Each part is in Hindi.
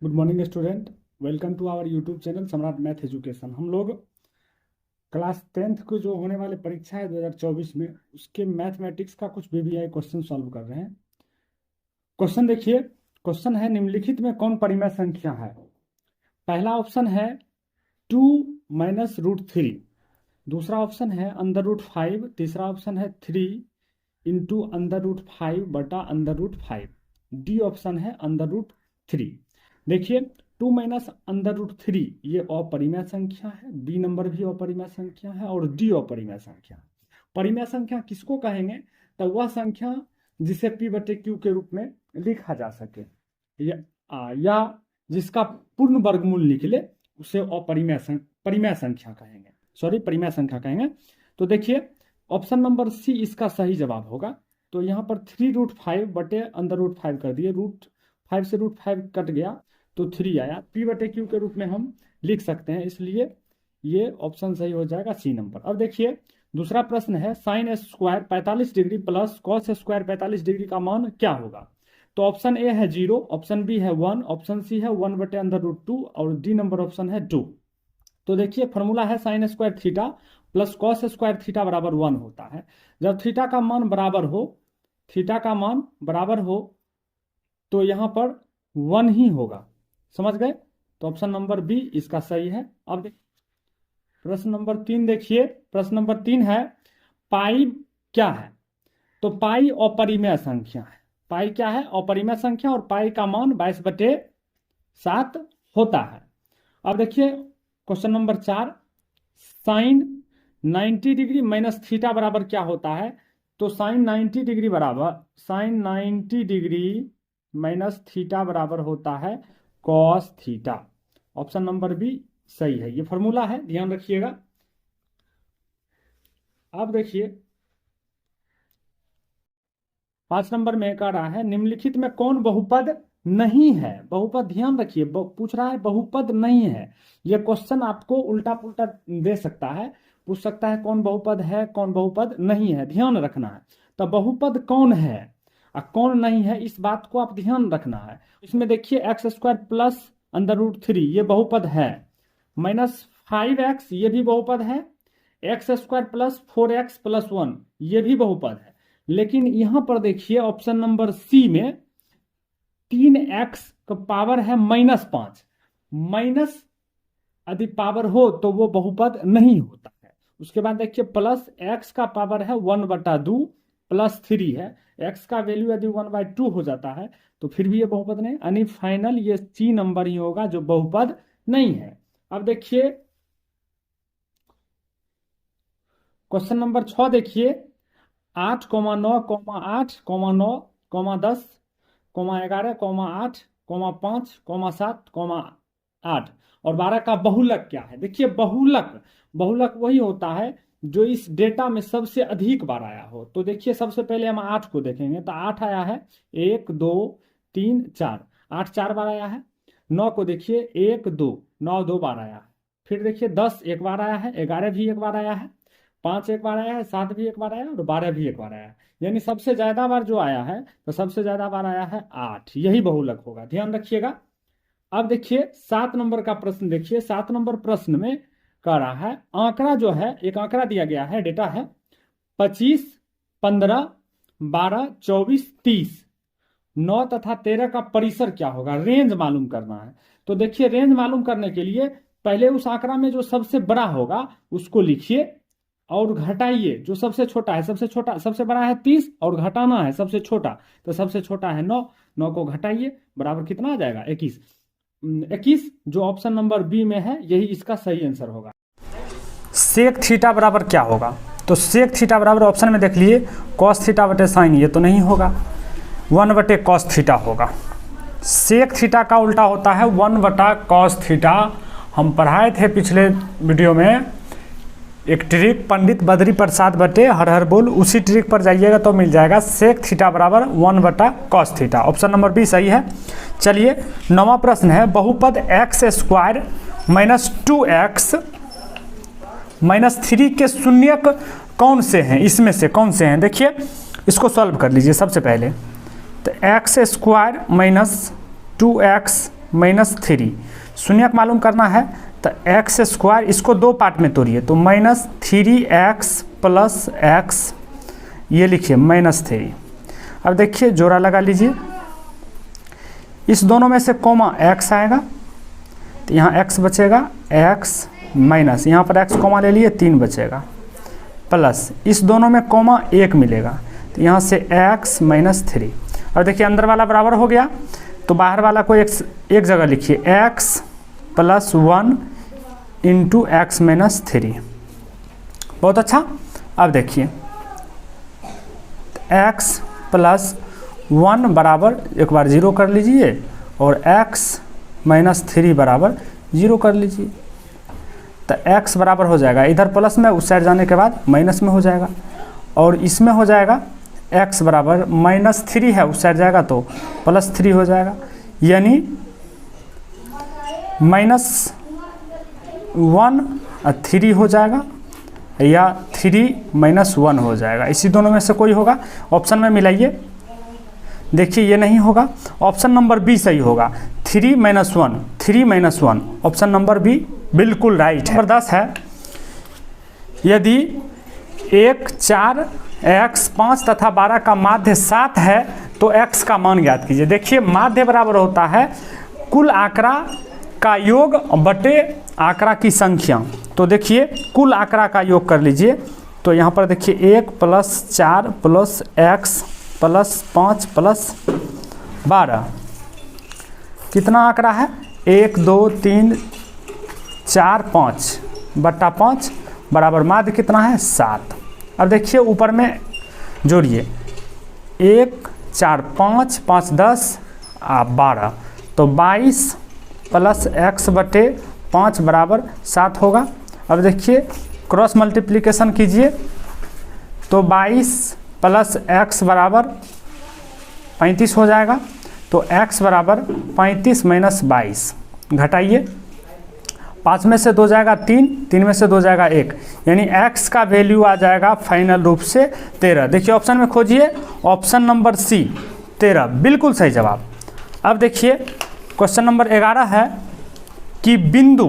Good morning student, welcome to our YouTube channel Samrat math education. हम लोग क्लास 10th को जो होने वाले परीक्षा है 2024 में, उसके मैथमेटिक्स का कुछ VBI क्वेश्चन सॉल्व कर रहे हैं। क्वेश्चन देखिए, क्वेश्चन है निम्नलिखित में कौन परिमेय संख्या है। पहला ऑप्शन है 2 माइनस √3, दूसरा ऑप्शन है √5, तीसरा ऑप्शन है 3 इंटू √5 बटा √5, डी ऑप्शन है √3। देखिए 2 माइनस √3 ये अपरिमेय संख्या है, बी नंबर भी अपरिमेय संख्या है और डी अपरिमेय संख्या। परिमेय संख्या किसको कहेंगे? तो वह संख्या जिसे P/Q के रूप में लिखा जा सके या जिसका पूर्ण वर्गमूल निकले उसे परिमेय संख्या कहेंगे, परिमेय संख्या कहेंगे। तो देखिए ऑप्शन नंबर सी इसका सही जवाब होगा। तो यहाँ पर 3√5 बटे √5 कर दिए, √5 से √5 कट गया तो 3 आया, P/Q के रूप में हम लिख सकते हैं, इसलिए ये ऑप्शन सही हो जाएगा सी नंबर। अब देखिए दूसरा प्रश्न है sin² 45 degree plus cos² 45 degree का मान क्या होगा। तो ऑप्शन ए है 0, ऑप्शन बी है 1, ऑप्शन सी है 1/√2 और डी नंबर ऑप्शन है 2। तो देखिए फॉर्मूला है sin² theta plus cos² theta बराबर 1 होता है। जब थीटा का मान बराबर हो तो यहाँ पर 1 ही होगा, समझ गए। तो ऑप्शन नंबर बी इसका सही है। अब प्रश्न नंबर 3 देखिए, प्रश्न नंबर 3 है पाई क्या है। तो पाई अपरिमेय संख्या है। पाई क्या है? अपरिमेय संख्या, और पाई का मान 22/7 होता है। अब देखिए question number 4, sine 90 degree minus theta बराबर क्या होता है। तो साइन 90 डिग्री माइनस थीटा बराबर होता है cos theta. Option number B सही है, ये फॉर्मूला है, ध्यान रखिएगा। अब देखिए 5 नंबर में कह रहा है निम्नलिखित में कौन बहुपद नहीं है। बहुपद ध्यान रखिए, पूछ रहा है बहुपद नहीं है। यह क्वेश्चन आपको उल्टा पुल्टा दे सकता है, पूछ सकता है कौन बहुपद है कौन बहुपद नहीं है, ध्यान रखना है। तो बहुपद कौन है और कौन नहीं है, इस बात को आप ध्यान रखना है। इसमें देखिए x² प्लस √3 ये बहुपद है, -5x ये भी बहुपद है, x² प्लस 4x प्लस 1 ये भी बहुपद है। लेकिन यहां पर देखिए ऑप्शन नंबर सी में 3x का पावर है -5, माइनस यदि पावर हो तो वो बहुपद नहीं होता है। उसके बाद देखिए प्लस x का पावर है 1/2 प्लस 3 है, x का वैल्यू यदि 1/2 हो जाता है तो फिर भी ये बहुपद नहीं, यानी फाइनल ये सी नंबर ही होगा जो बहुपद नहीं है। अब देखिए क्वेश्चन नंबर 6 देखिए, 8, 9, 8, 9, 10, 11, 8, 5, 7, 8 और 12 का बहुलक क्या है। देखिए बहुलक वही होता है जो इस डेटा में सबसे अधिक बार आया हो। तो देखिए सबसे पहले हम 8 को देखेंगे, तो 8 आया है 1, 2, 3, 4, 8 4 बार आया है। 9 को देखिए 1, 2, 9 2 बार आया है। फिर देखिए 10 एक बार आया है, 11 भी एक बार आया है, 5 एक बार आया है, 7 भी एक बार आया है और 12 भी एक बार आया है। यानी सबसे ज्यादा बार जो आया है, तो सबसे ज्यादा बार आया है 8, यही बहुलक होगा, ध्यान रखिएगा। अब देखिए 7 नंबर का प्रश्न देखिए, 7 नंबर प्रश्न में कह रहा है आंकड़ा जो है, एक आंकड़ा दिया गया है, डेटा है 25, 15, 12, 24, 30, 9 तथा 13 का परिसर क्या होगा, रेंज मालूम करना है। तो देखिए रेंज मालूम करने के लिए पहले उस आंकड़ा में जो सबसे बड़ा होगा उसको लिखिए और घटाइए जो सबसे छोटा है। सबसे बड़ा है 30 और घटाना है सबसे छोटा, तो सबसे छोटा है 9, 9 को घटाइए बराबर कितना आ जाएगा 21 जो ऑप्शन नंबर बी में है, यही इसका सही आंसर होगा। सेक थीटा बराबर क्या होगा। तो सेक थीटा बराबर ऑप्शन में देख लिए कॉस थीटा बटे साइन, ये तो नहीं होगा, 1/cos थीटा होगा। सेक थीटा का उल्टा होता है 1/cos थीटा। हम पढ़ाए थे पिछले वीडियो में एक ट्रिक, पंडित बद्री प्रसाद बटे हर हर बोल, उसी ट्रिक पर जाइएगा तो मिल जाएगा। सेक थीटा बराबर 1/cos theta, option number B सही है। चलिए 9वां प्रश्न है बहुपद x² माइनस 2x माइनस 3 के शून्यक कौन से हैं, इसमें से कौन से हैं। देखिए इसको सॉल्व कर लीजिए सबसे पहले। तो x² माइनस 2x -3। शून्यक मालूम करना है तो एक्स स्क्वायर, इसको दो पार्ट में तोड़िए तो -3x + x, ये लिखिए -3। अब देखिए जोड़ा लगा लीजिए, इस दोनों में से कॉमा x आएगा तो यहाँ x बचेगा, x माइनस यहाँ पर x कॉमा ले लिए 3 बचेगा, प्लस इस दोनों में कॉमा 1 मिलेगा तो यहाँ से x - 3। और देखिए अंदर वाला बराबर हो गया तो बाहर वाला को एक जगह लिखिए, x + 1 × x - 3। बहुत अच्छा। अब देखिए x + 1 बराबर, एक बार 0 कर लीजिए और x - 3 बराबर 0 कर लीजिए तो x बराबर हो जाएगा, इधर प्लस में उस साइड जाने के बाद माइनस में हो जाएगा, और इसमें हो जाएगा x बराबर -3 है, उस साइड जाएगा तो +3 हो जाएगा, यानी -1 और 3 हो जाएगा या 3 - 1 हो जाएगा। इसी दोनों में से कोई होगा। ऑप्शन में मिलाइए, देखिए ये नहीं होगा, ऑप्शन नंबर बी सही होगा, 3 - 1, 3 - 1, ऑप्शन नंबर बी बिल्कुल राइट है। नंबर 10 है, यदि 1, 4, x, 5 तथा 12 का माध्य 7 है तो x का मान ज्ञात कीजिए। देखिए माध्य बराबर होता है कुल आंकड़ा का योग बटे आंकड़ा की संख्या। तो देखिए कुल आंकड़ा का योग कर लीजिए तो यहाँ पर देखिए 1 + 4 + x + 5 + 12 कितना आंकड़ा है, 1, 2, 3, 4, 5 बटा 5 बराबर माध्य कितना है 7। अब देखिए ऊपर में जोड़िए, 1, 4, 5, 5, 10 12 तो 22 + x बटे 5 बराबर 7 होगा। अब देखिए क्रॉस मल्टीप्लिकेशन कीजिए तो 22 + x बराबर 35 हो जाएगा, तो x बराबर 35 - 22 घटाइए, 5 में से 2 जाएगा 3, 3 में से 2 जाएगा 1, यानी x का वैल्यू आ जाएगा फाइनल रूप से 13। देखिए ऑप्शन में खोजिए, ऑप्शन नंबर सी 13 बिल्कुल सही जवाब। अब देखिए क्वेश्चन नंबर 11 है कि बिंदु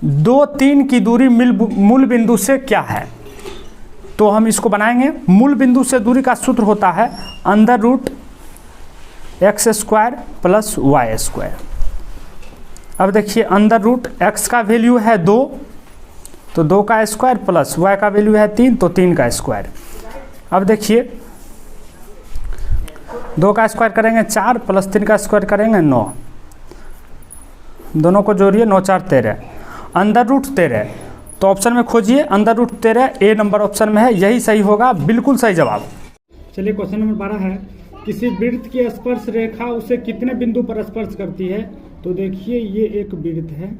2, 3 की दूरी मूल बिंदु से क्या है। तो हम इसको बनाएंगे, मूल बिंदु से दूरी का सूत्र होता है √x² + y²। अब देखिए √x का वैल्यू है 2 तो 2 का स्क्वायर प्लस y का वैल्यू है 3 तो 3 का स्क्वायर। अब देखिए 2 का स्क्वायर करेंगे 4 + 3 का स्क्वायर करेंगे 9, दोनों को जोड़िए 9, 4, 13, √13। तो ऑप्शन में खोजिए √13, ए नंबर ऑप्शन में है, यही सही होगा, बिल्कुल सही जवाब। चलिए क्वेश्चन नंबर 12 है, किसी वृत्त की स्पर्श रेखा उसे कितने बिंदु पर स्पर्श करती है। तो देखिए ये एक वृत्त है,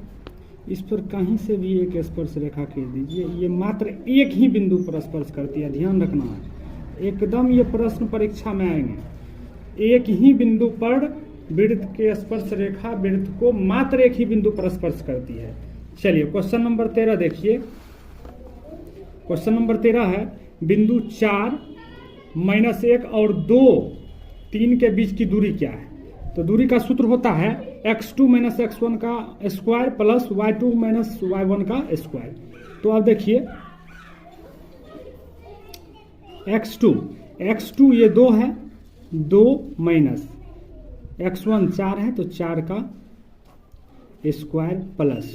इस पर कहीं से भी एक स्पर्श रेखा खींच दीजिए, ये मात्र एक ही बिंदु पर स्पर्श करती है, ध्यान रखना है, एकदम ये प्रश्न परीक्षा में आएंगे। एक ही बिंदु पर वृत्त के स्पर्श रेखा वृत्त को मात्र एक ही बिंदु पर स्पर्श करती है। चलिए क्वेश्चन नंबर 13 देखिए, क्वेश्चन नंबर 13 है, बिंदु 4, -1 और 2, 3 के बीच की दूरी क्या है। तो दूरी का सूत्र होता है x2 - x1 का स्क्वायर प्लस y2 - y1 का स्क्वायर। तो अब देखिए x2 ये 2 है, 2 माइनस x1 4 है तो 4 का स्क्वायर प्लस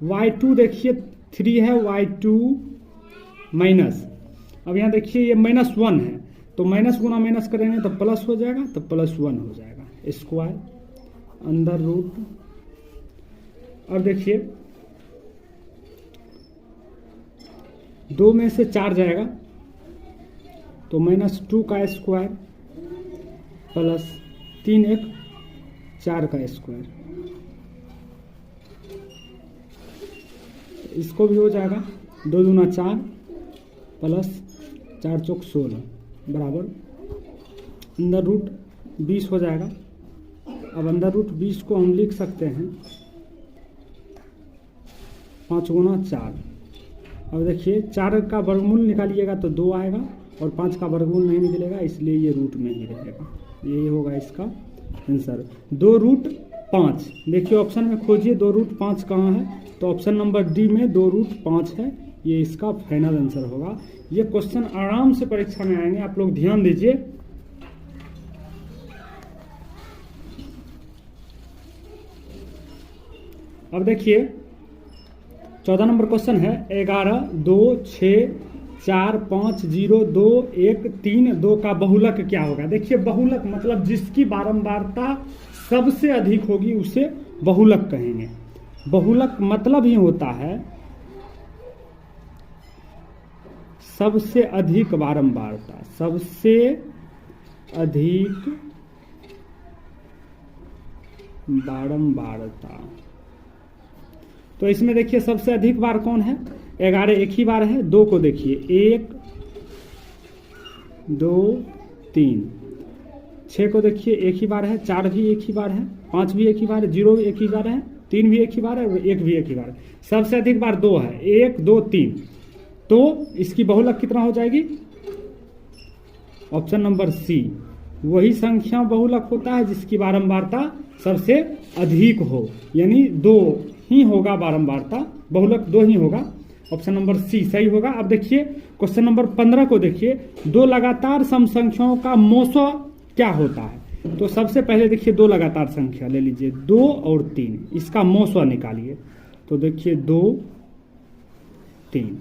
y2 देखिए 3 है, y2 माइनस, अब यहाँ देखिए ये -1 है तो माइनस गुना माइनस करेंगे तो प्लस हो जाएगा तो +1 हो जाएगा स्क्वायर √। अब देखिए 2 में से 4 जाएगा तो -2 का स्क्वायर प्लस 3, 1, 4 का स्क्वायर, इसको भी हो जाएगा 2 दूना 4 प्लस 4 चौक 16 बराबर √20 हो जाएगा। अब √20 को हम लिख सकते हैं 5 गुना 4। अब देखिए 4 का वर्गमूल निकालिएगा तो 2 आएगा और 5 का वर्गमूल नहीं निकलेगा, इसलिए ये रूट में ही रहेगा, यही होगा इसका आंसर। 2 √ 5। देखिए ऑप्शन में खोजिए 2√5 कहाँ है, तो ऑप्शन नंबर डी में 2√5 है, ये इसका फाइनल आंसर होगा। ये क्वेश्चन आराम से परीक्षा में आएंगे, आप लोग ध्यान दीजिए। अब देखिए 14 नंबर क्वेश्चन है 11, 2, 6, 4, 5, 0, 2, 1, 3, 2 का बहुलक क्या होगा। देखिए बहुलक मतलब जिसकी बारंबारता सबसे अधिक होगी उसे बहुलक कहेंगे। बहुलक मतलब ही होता है सबसे अधिक बारंबारता, सबसे अधिक बारंबारता। तो इसमें देखिए सबसे अधिक बार कौन है, 11 एक ही बार है, 2 को देखिए 1, 2, 3, 6 को देखिए एक ही बार है, 4 भी एक ही बार है, 5 भी एक ही बार है, 0 भी एक ही बार है, 3 भी एक ही बार है और 1 भी एक ही बार है। सबसे अधिक बार 2 है, 1, 2, 3, तो इसकी बहुलक कितना हो जाएगी, ऑप्शन नंबर सी। वही संख्या बहुलक होता है जिसकी बारंबारता सबसे अधिक हो, यानी 2 ही होगा बारंबारता, बहुलक 2 ही होगा, ऑप्शन नंबर सी सही होगा। अब देखिए क्वेश्चन नंबर 15 को देखिए, 2 लगातार सम संख्याओं का मोसो क्या होता है। तो सबसे पहले देखिए 2 लगातार संख्या ले लीजिए, 2 और 3, इसका मोसो निकालिए। तो देखिए 2, 3,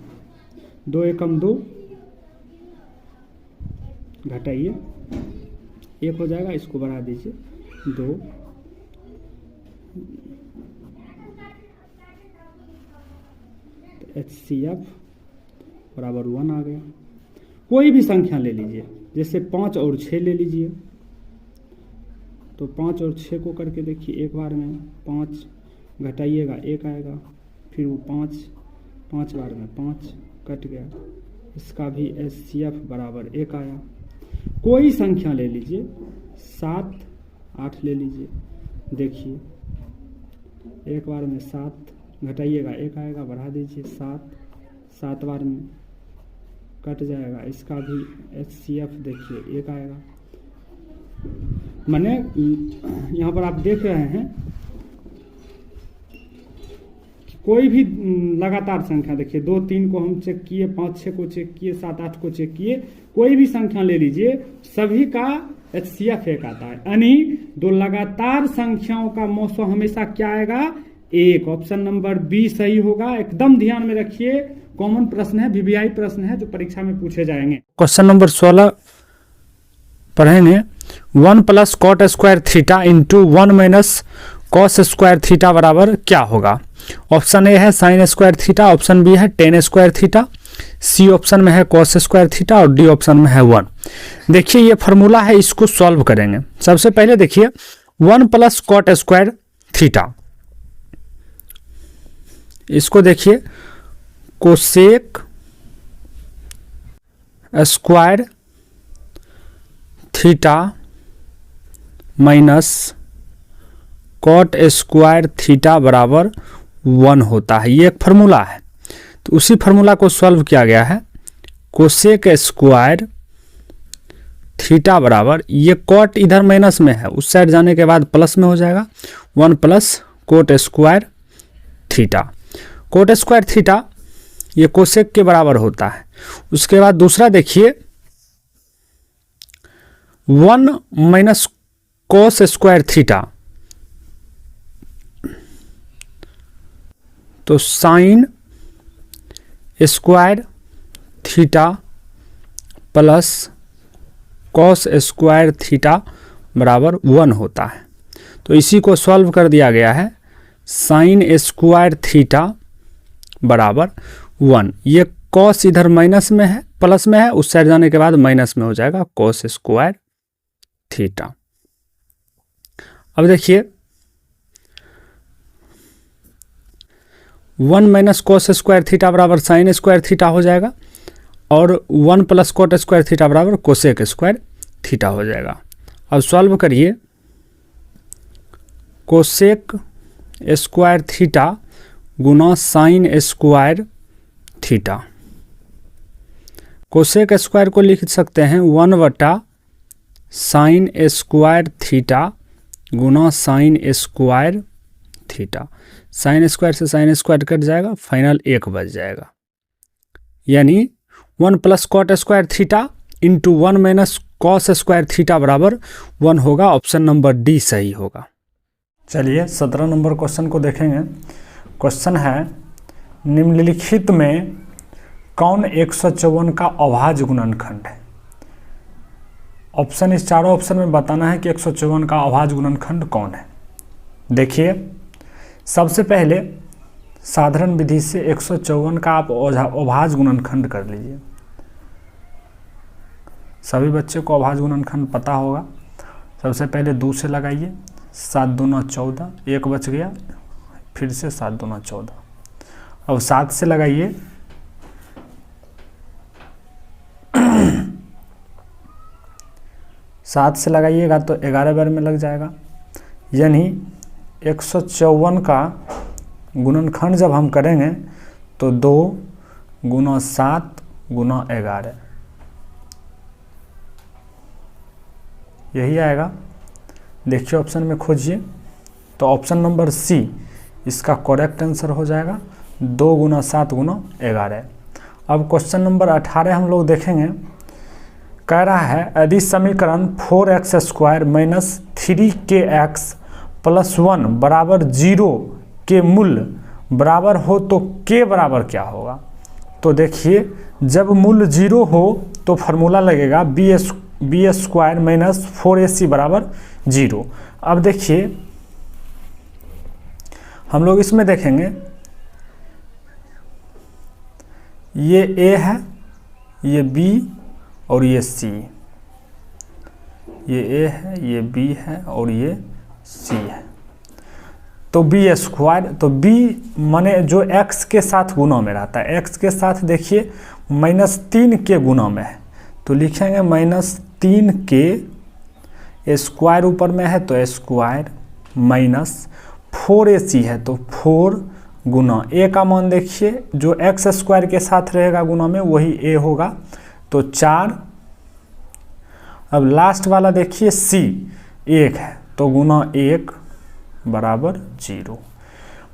2 एकम 2, घटाइए 1 हो जाएगा, इसको बढ़ा दीजिए 2, HCF बराबर 1 आ गया। कोई भी संख्या ले लीजिए, जैसे 5 और 6 ले लीजिए, तो 5 और 6 को करके देखिए एक बार में 5 घटाइएगा 1 आएगा, फिर वो 5 बार में 5 कट गया, इसका भी HCF बराबर 1 आया। कोई संख्या ले लीजिए, 7, 8 ले लीजिए, देखिए एक बार में 7 घटाइएगा 1 आएगा, बढ़ा दीजिए 7 बार में कट जाएगा, इसका भी HCF देखिए 1 आएगा। माने यहाँ पर आप देख रहे हैं कि कोई भी लगातार संख्या देखिए, 2, 3 को हम चेक किए, 5, 6 को चेक किए, 7, 8 को चेक किए, कोई भी संख्या ले लीजिए, सभी का HCF 1 आता है, यानी 2 लगातार संख्याओं का मोसो हमेशा क्या आएगा, 1। ऑप्शन नंबर बी सही होगा। एकदम ध्यान में रखिए, कॉमन प्रश्न है, VVI प्रश्न है जो परीक्षा में पूछे जाएंगे। क्वेश्चन नंबर 16 पढ़ेंगे, 1 + cot square theta into 1 - cos square theta बराबर क्या होगा। ऑप्शन ए है sine square theta, option B है tan square theta, C option में है cos स्क्वायर थीटा और डी ऑप्शन में है 1। देखिए ये फॉर्मूला है, इसको सॉल्व करेंगे। सबसे पहले देखिए 1 + cot स्क्वायर थीटा, इसको देखिए cosec square theta minus cot square theta बराबर 1 होता है। ये एक फार्मूला है, तो उसी फार्मूला को सॉल्व किया गया है। कोसेक स्क्वायर थीटा बराबर, ये कॉट इधर माइनस में है, उस साइड जाने के बाद प्लस में हो जाएगा, 1 + coat square theta. Coat square theta ये कोसेक के बराबर होता है। उसके बाद दूसरा देखिए 1 - cos स्क्वायर थीटा, तो sign square theta plus cos square theta बराबर 1 होता है। तो इसी को सॉल्व कर दिया गया है, साइन स्क्वायर थीटा बराबर 1। ये cos इधर माइनस में है, प्लस में है, उस साइड जाने के बाद माइनस में हो जाएगा cos स्क्वायर थीटा। अब देखिए 1 - cos स्क्वायर थीटा बराबर साइन स्क्वायर थीटा हो जाएगा और 1 + cot स्क्वायर थीटा बराबर कोसेक स्क्वायर थीटा हो जाएगा। अब सॉल्व करिए, कोसेक स्क्वायर थीटा गुना sine square theta. Cosec square को लिख सकते हैं 1/sin स्क्वायर थीटा गुना sine square theta. Sine square से साइन स्क्वायर कट जाएगा, फाइनल 1 बच जाएगा। यानी 1 plus cot square theta into 1 minus cos square theta बराबर 1 होगा। ऑप्शन नंबर डी सही होगा। चलिए 17 नंबर क्वेश्चन को देखेंगे। क्वेश्चन है निम्नलिखित में कौन 154 का अभाज्य गुणनखंड है। ऑप्शन, इस चारों ऑप्शन में बताना है कि 154 का अभाज्य गुणनखंड कौन है। देखिए सबसे पहले साधारण विधि से 154 का आप अभाज्य गुणनखंड कर लीजिए। सभी बच्चे को अभाज्य गुणनखंड पता होगा। सबसे पहले 2 से लगाइए, 7 दूना 14, 1 बच गया, फिर से 7 दूना 14। अब 7 से लगाइए, 7 से लगाइएगा तो 11 बार में लग जाएगा। यानी 154 का गुणनखंड जब हम करेंगे तो 2 गुना 7 गुना 11 यही आएगा। देखिए ऑप्शन में खोजिए तो ऑप्शन नंबर सी इसका करेक्ट आंसर हो जाएगा, 2 गुना 7 गुना 11। अब क्वेश्चन नंबर 18 हम लोग देखेंगे। कह रहा है यदि समीकरण 4x square minus 3kx plus 1 बराबर 0 के मूल्य बराबर हो तो k बराबर क्या होगा। तो देखिए जब मूल्य 0 हो तो फार्मूला लगेगा बी स्क्वायर माइनस 4ac बराबर 0। अब देखिए हम लोग इसमें देखेंगे, ये a है, ये b और ये c, ये a है, ये b है और ये c है। तो b स्क्वायर, तो b माने जो x के साथ गुना में रहता है, x के साथ देखिए -3 के गुना में है तो लिखेंगे -3 के स्क्वायर ऊपर में है तो स्क्वायर माइनस 4ac है तो 4 गुना a का मान देखिए जो x स्क्वायर के साथ रहेगा गुना में वही a होगा तो 4। अब लास्ट वाला देखिए c 1 है तो गुना 1 बराबर 0।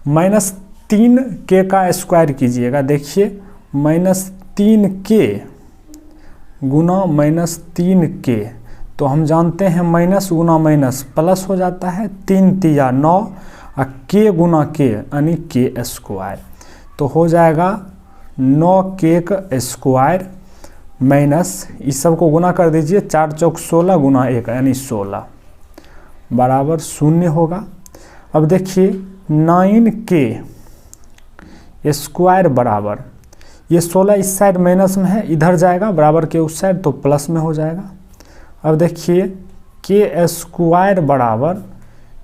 -3k का स्क्वायर कीजिएगा, देखिए -3k गुना -3k तो हम जानते हैं माइनस गुना माइनस प्लस हो जाता है, 3 तिया 9 और k गुना k यानी k स्क्वायर तो हो जाएगा 9k स्क्वायर माइनस इस सब को गुना कर दीजिए, 4 चौक 16 गुना 1 यानी 16 बराबर 0 होगा। अब देखिए 9k स्क्वायर बराबर ये 16 इस साइड माइनस में है, इधर जाएगा बराबर के उस साइड तो प्लस में हो जाएगा। अब देखिए k स्क्वायर बराबर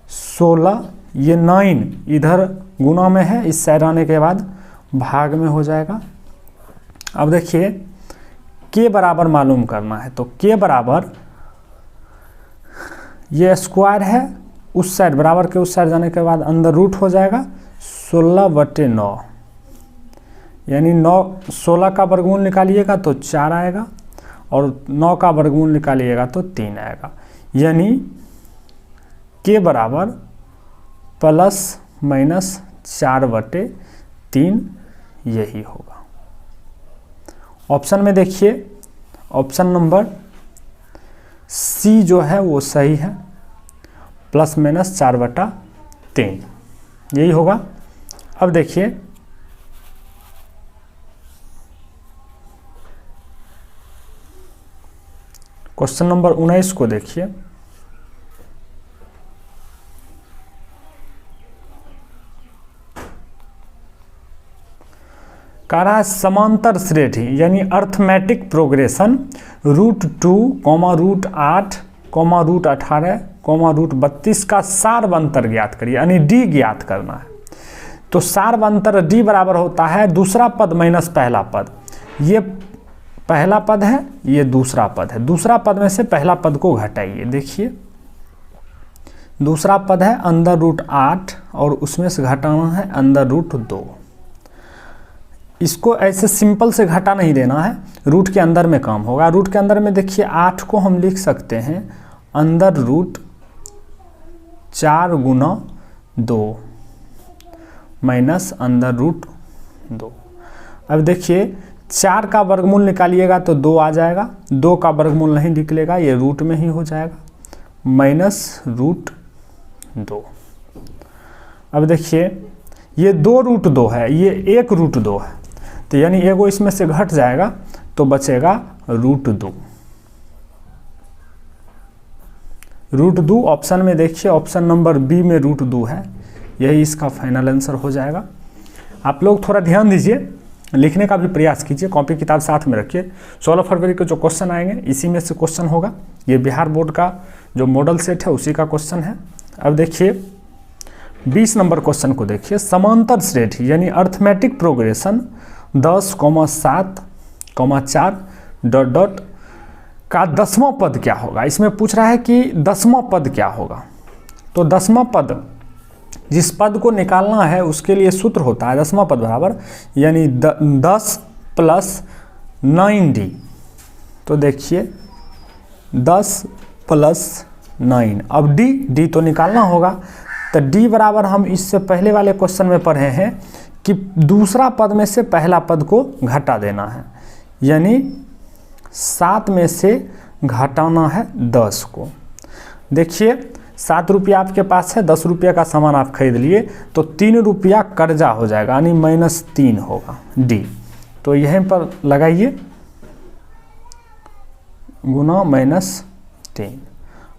16, ये 9 इधर गुना में है, इस साइड आने के बाद भाग में हो जाएगा। अब देखिए k बराबर मालूम करना है तो k बराबर ये स्क्वायर है, उस साइड बराबर के उस साइड जाने के बाद अंदर रूट हो जाएगा 16/9 यानी 16 का वर्गमूल निकालिएगा तो 4 आएगा और 9 का वर्गमूल निकालिएगा तो 3 आएगा। यानी k बराबर ±4/3 यही होगा। ऑप्शन में देखिए ऑप्शन नंबर सी जो है वो सही है, ±4/3 यही होगा। अब देखिए क्वेश्चन नंबर 19 को देखिए। कह रहा है समांतर श्रेणी यानी अर्थमेटिक प्रोग्रेशन √2, √8, √18, √32 का सारवंतर ज्ञात करिए यानी डी ज्ञात करना है। तो सारवंतर डी बराबर होता है दूसरा पद माइनस पहला पद। ये पहला पद है, ये दूसरा पद है, दूसरा पद में से पहला पद को घटाइए। देखिए दूसरा पद है √8 और उसमें से घटाना है √2। इसको ऐसे सिंपल से घटा नहीं देना है, रूट के अंदर में काम होगा। रूट के अंदर में देखिए 8 को हम लिख सकते हैं √4 4 गुना 2 माइनस अंडर रूट 2। अब देखिए 4 का वर्गमूल निकालिएगा तो 2 आ जाएगा, 2 का वर्गमूल नहीं निकलेगा, ये रूट में ही हो जाएगा, माइनस रूट 2। अब देखिए ये 2 रूट 2 है, ये 1 रूट 2 है, तो यानी एगो इसमें से घट जाएगा तो बचेगा रूट 2। रूट 2 ऑप्शन में देखिए, ऑप्शन नंबर बी में रूट 2 है, यही इसका फाइनल आंसर हो जाएगा। आप लोग थोड़ा ध्यान दीजिए, लिखने का भी प्रयास कीजिए, कॉपी किताब साथ में रखिए। 16 फरवरी को जो क्वेश्चन आएंगे इसी में से क्वेश्चन होगा, ये बिहार बोर्ड का जो मॉडल सेट है उसी का क्वेश्चन है। अब देखिए 20 नंबर क्वेश्चन को देखिए, समांतर श्रेणी यानी अर्थमेटिक प्रोग्रेशन 10, 7, 4 डॉट डॉट का 10वां पद क्या होगा। इसमें पूछ रहा है कि 10वां पद क्या होगा। तो 10वां पद, जिस पद को निकालना है उसके लिए सूत्र होता है 10वां पद बराबर यानी 10 प्लस 9d। तो देखिए 10 प्लस 9, अब d तो निकालना होगा, तो d बराबर हम इससे पहले वाले क्वेश्चन में पढ़े हैं कि दूसरा पद में से पहला पद को घटा देना है, यानी 7 में से घटाना है 10 को। देखिए 7 रुपया आपके पास है, 10 रुपये का सामान आप खरीद लिए तो 3 रुपया कर्जा हो जाएगा, यानी -3 होगा डी। तो यहीं पर लगाइए गुना -3।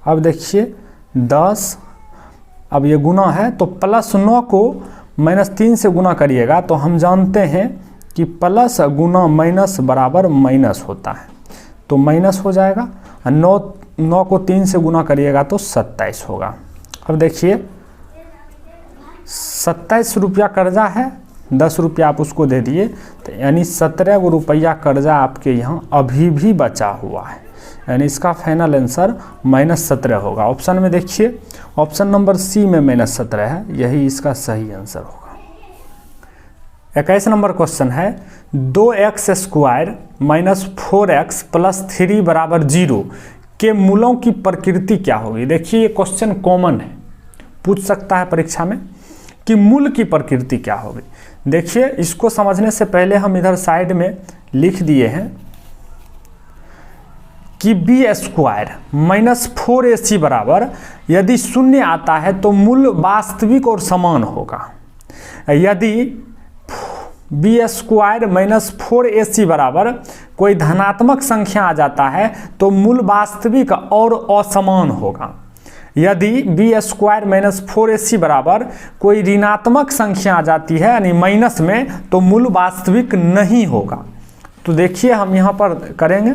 अब देखिए 10, अब ये गुना है तो +9 को -3 से गुना करिएगा तो हम जानते हैं कि प्लस गुना माइनस बराबर माइनस होता है, तो माइनस हो जाएगा। 9 को 3 से गुना करिएगा तो 27 होगा। अब देखिए 27 रुपया कर्जा है, 10 रुपया आप उसको दे दिए, तो यानी 17 रुपया कर्जा आपके यहाँ अभी भी बचा हुआ है, यानी इसका फाइनल आंसर -17 होगा। ऑप्शन में देखिए, ऑप्शन नंबर सी में -17 है, यही इसका सही आंसर होगा। 21 नंबर क्वेश्चन है 2x स्क्वायर -4x + 3 = 0 के मूलों की प्रकृति क्या होगी। देखिए ये क्वेश्चन कॉमन है, पूछ सकता है परीक्षा में कि मूल की प्रकृति क्या होगी। देखिए इसको समझने से पहले हम इधर साइड में लिख दिए हैं कि b² -4ac बराबर, यदि शून्य आता है तो मूल वास्तविक और समान होगा। यदि b² -4ac बराबर कोई धनात्मक संख्या आ जाता है तो मूल वास्तविक और असमान होगा। यदि b² -4ac बराबर कोई ऋणात्मक संख्या आ जाती है यानी माइनस में, तो मूल वास्तविक नहीं होगा। तो देखिए हम यहाँ पर करेंगे,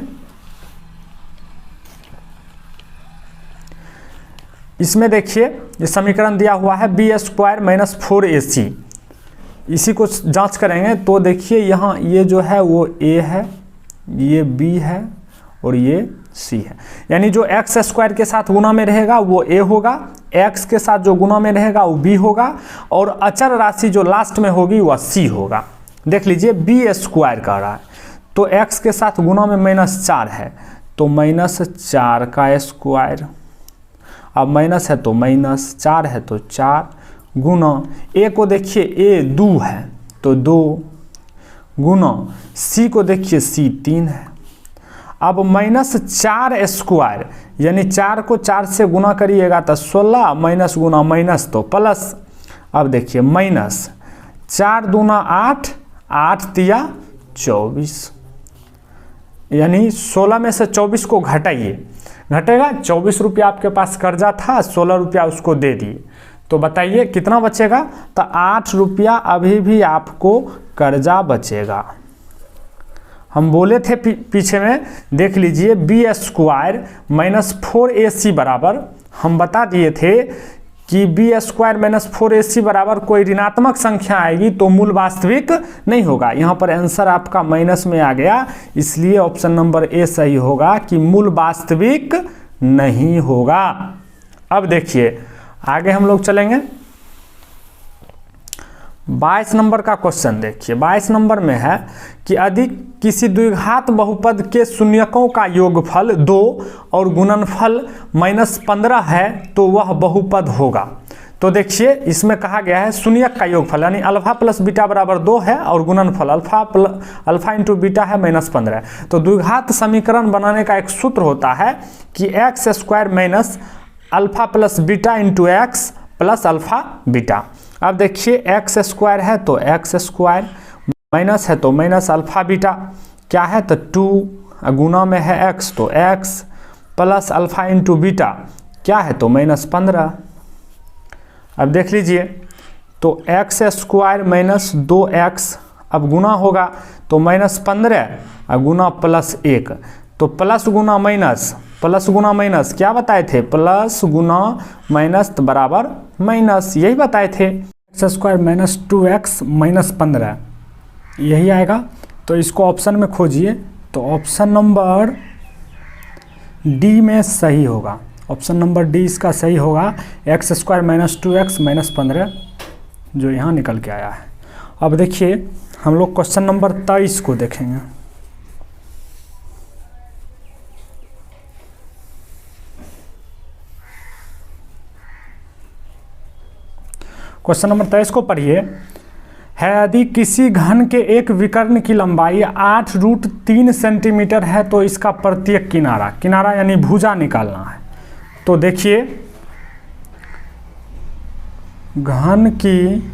इसमें देखिए ये समीकरण दिया हुआ है b² -4ac, इसी को जांच करेंगे तो देखिए यहाँ ये जो है वो a है, ये b है और ये c है, यानी जो x² के साथ गुना में रहेगा वो a होगा, x के साथ जो गुना में रहेगा वो b होगा और अचर राशि जो लास्ट में होगी वह c होगा। देख लीजिए b² कह रहा है तो x के साथ गुना में -4 है तो -4 का स्क्वायर, अब माइनस है तो माइनस, 4 है तो 4 गुना a को देखिए a 2 है तो 2 गुना c को देखिए c 3 है। अब -4 स्क्वायर यानी 4 को 4 से गुना करिएगा तो 16, माइनस गुना माइनस तो प्लस। अब देखिए माइनस 4 दूना 8, 8 तिया 24, यानी 16 में से 24 को घटाइए, घटेगा 24 रुपया आपके पास कर्जा था, 16 रुपया उसको दे दिए, तो बताइए कितना बचेगा। तो 8 रुपया अभी भी आपको कर्जा बचेगा। हम बोले थे पीछे में, देख लीजिए b² -4ac बराबर, हम बता दिए थे कि b² -4ac बराबर कोई ऋणात्मक संख्या आएगी तो मूल वास्तविक नहीं होगा। यहाँ पर आंसर आपका माइनस में आ गया, इसलिए ऑप्शन नंबर ए सही होगा कि मूल वास्तविक नहीं होगा। अब देखिए आगे हम लोग चलेंगे, 22 नंबर का क्वेश्चन देखिए। 22 नंबर में है कि यदि किसी द्विघात बहुपद के शून्यकों का योगफल 2 और गुणनफल -15 है तो वह बहुपद होगा। तो देखिए इसमें कहा गया है शून्यक का योगफल यानी अल्फा प्लस बीटा बराबर 2 है और गुणनफल अल्फा इंटू बीटा है -15। तो द्विघात समीकरण बनाने का एक सूत्र होता है कि x square minus alpha plus beta into x plus alpha beta. अब देखिए एक्स स्क्वायर है तो एक्स स्क्वायर, माइनस है तो माइनस अल्फा बीटा, क्या है तो 2, गुना में है एक्स तो x plus alpha into beta क्या है तो -15। अब देख लीजिए तो एक्स स्क्वायर माइनस 2x अब गुना होगा तो -15 और गुना +1 तो प्लस गुना माइनस क्या बताए थे, प्लस गुना माइनस बराबर माइनस, यही बताए थे। एक्स स्क्वायर माइनस 2x -15 यही आएगा। तो इसको ऑप्शन में खोजिए तो ऑप्शन नंबर डी में सही होगा। ऑप्शन नंबर डी इसका सही होगा, एक्स स्क्वायर माइनस 2x -15 जो यहाँ निकल के आया है। अब देखिए हम लोग क्वेश्चन नंबर 23 को देखेंगे। क्वेश्चन नंबर 23 को पढ़िए। है यदि किसी घन के एक विकर्ण की लंबाई 8√3 सेंटीमीटर है तो इसका प्रत्येक किनारा यानी भुजा निकालना है। तो देखिए घन की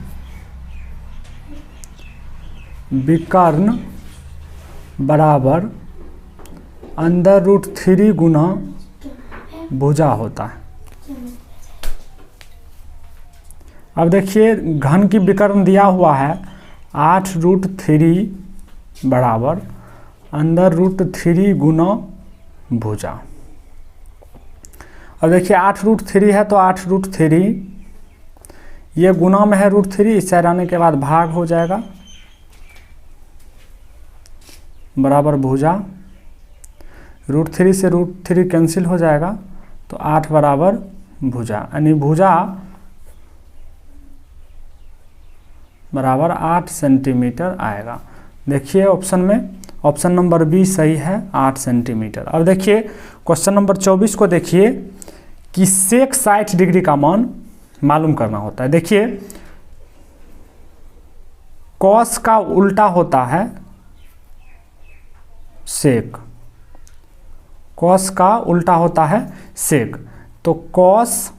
विकर्ण बराबर √3 गुना भुजा होता है। अब देखिए घन की विकर्ण दिया हुआ है 8√3 बराबर √3 गुना भुजा। अब देखिए 8√3 है तो 8√3 ये गुना में है √3, इस साइड आने के बाद भाग हो जाएगा बराबर भुजा, √3 से √3 कैंसिल हो जाएगा तो 8 बराबर भुजा, यानी भुजा बराबर 8 सेंटीमीटर आएगा। देखिए ऑप्शन में ऑप्शन नंबर बी सही है, 8 सेंटीमीटर। अब देखिए क्वेश्चन नंबर 24 को देखिए कि सेक 60 डिग्री का मान मालूम करना होता है। देखिए कॉस का उल्टा होता है सेक, कॉस का उल्टा होता है सेक। तो कॉस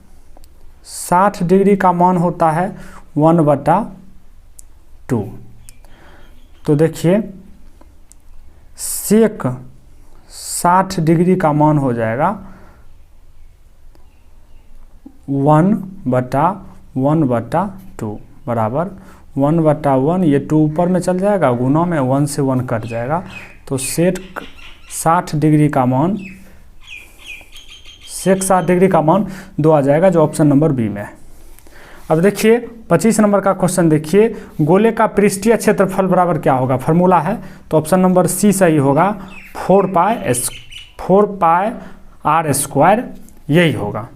60 डिग्री का मान होता है 1/2। तो देखिए सेक 60 डिग्री का मान हो जाएगा 1/1/2 बराबर 1/1, ये 2 ऊपर में चल जाएगा, गुना में 1 से 1 कट जाएगा। तो सेक 60 डिग्री का मान 2 आ जाएगा जो ऑप्शन नंबर बी में है। अब देखिए 25 नंबर का क्वेश्चन देखिए, गोले का पृष्ठीय क्षेत्रफल बराबर क्या होगा, फार्मूला है तो ऑप्शन नंबर सी सही होगा, 4 पाई r² यही होगा।